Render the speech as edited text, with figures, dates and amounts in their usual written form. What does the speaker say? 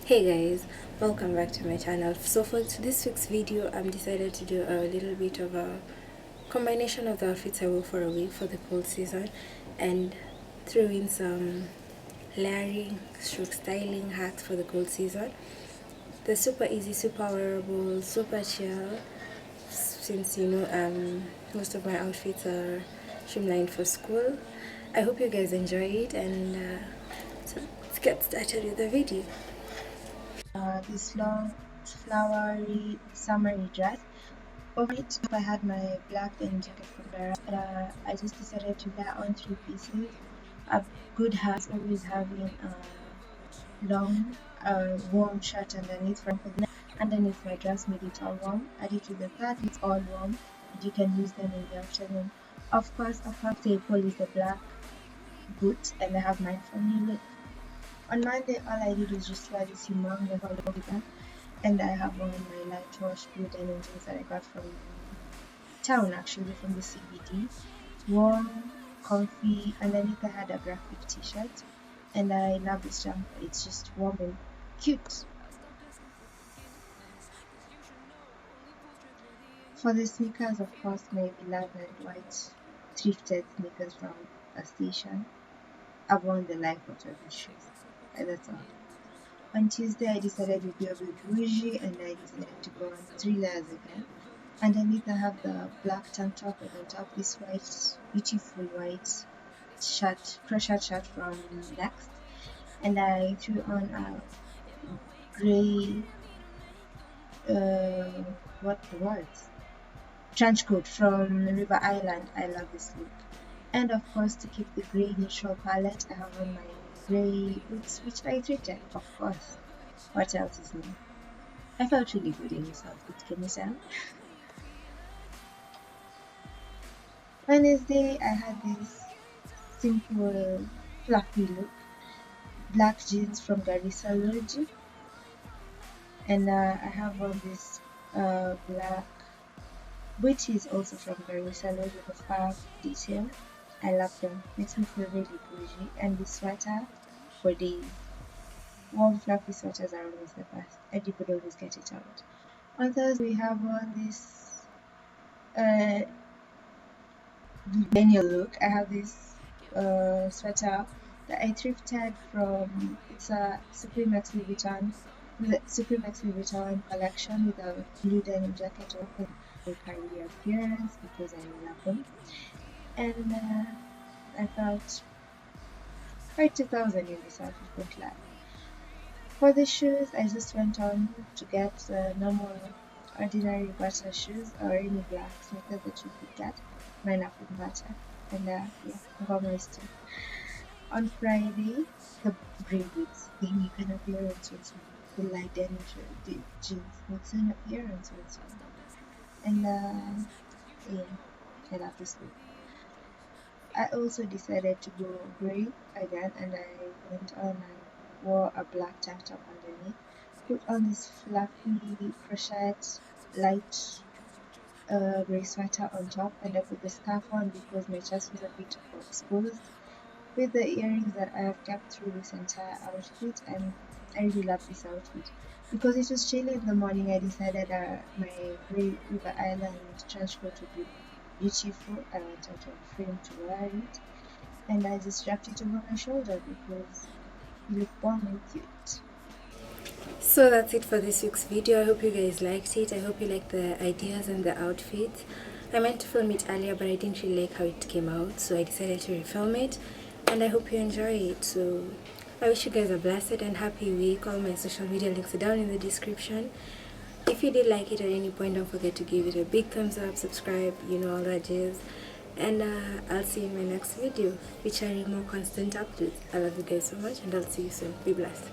Hey guys, welcome back to my channel. So for this week's video, I'm decided to do a little bit of a combination of the outfits I wore for a week for the cold season and throw in some layering stroke styling hacks for the cold season. They're super easy, super wearable, super chill, since most of my outfits are streamlined for school. I hope you guys enjoy it, and so let's get started with the video. This long flowery summery dress. Over it, I had my black denim jacket from Dara. I just decided to wear on three pieces. A good hat, always having a long, warm shirt underneath. Underneath my dress made it all warm. Added to the fact it's all warm. You can use them in the afternoon. Of course, a half staple is the black boot, and I have mine from New Look. On Monday, all I did was just wear this humongous cardigan, and I have on my light wash blue denim jeans that I got from town, actually from the CBD. Warm, comfy. Underneath I had a graphic t-shirt, and I love this jumper. It's just warm and cute. For the sneakers, of course, my beloved white thrifted sneakers from a station. I've worn the life out of these shoes. That's all. On Tuesday, I decided to be a bit bougie, and I decided to go on 3 layers again. Underneath, I have the black tank top, and on top, this white, beautiful white shirt, crochet shirt from Next. And I threw on a grey, what the words? Trench coat from River Island. I love this look. And of course, to keep the grey neutral palette, I have on my grey boots, which I thrifted, of course. What else is new? I felt really good in this outfit, can you tell? Wednesday, I had this simple, fluffy look. Black jeans from Garissa Lodge. And I have on this black booties also from Garissa Lodge with a fab detail. I love them. Makes me feel really bougie. And the sweater for days. Warm fluffy sweaters are always the best, and you could always get it out. On Thursday, we have on this millennial look. I have this sweater that I thrifted from, it's a Supreme X Louis Vuitton collection with a blue denim jacket open for career appearance because I love them. And I felt quite 2000 in this outfit, don't lie. For the shoes, I just went on to get normal, ordinary butter shoes or any black sneakers that you could get. Mine are from butter. And yeah, Gomez too. On Friday, the grey boots, they make an appearance with the light denim jeans makes an appearance with and yeah, I love this look. I also decided to go grey again, and I went on and wore a black tank top underneath. Put on this fluffy crochet light grey sweater on top, and I put the scarf on because my chest was a bit exposed. With the earrings that I have kept through this entire outfit, and I really love this outfit. Because it was chilly in the morning, I decided my grey River Island trench coat would be beautiful. I went out of frame to wear it, and I just wrapped it over my shoulder because you look warm and cute. So that's it for this week's video. I hope you guys liked it. I hope you liked the ideas and the outfits. I meant to film it earlier, but I didn't really like how it came out, so I decided to refilm it, and I hope you enjoy it. So I wish you guys a blessed and happy week. All my social media links are down in the description. If you did like it at any point, don't forget to give it a big thumbs up, subscribe, you know all that jazz. And I'll see you in my next video featuring more constant updates. I love you guys so much, and I'll see you soon. Be blessed.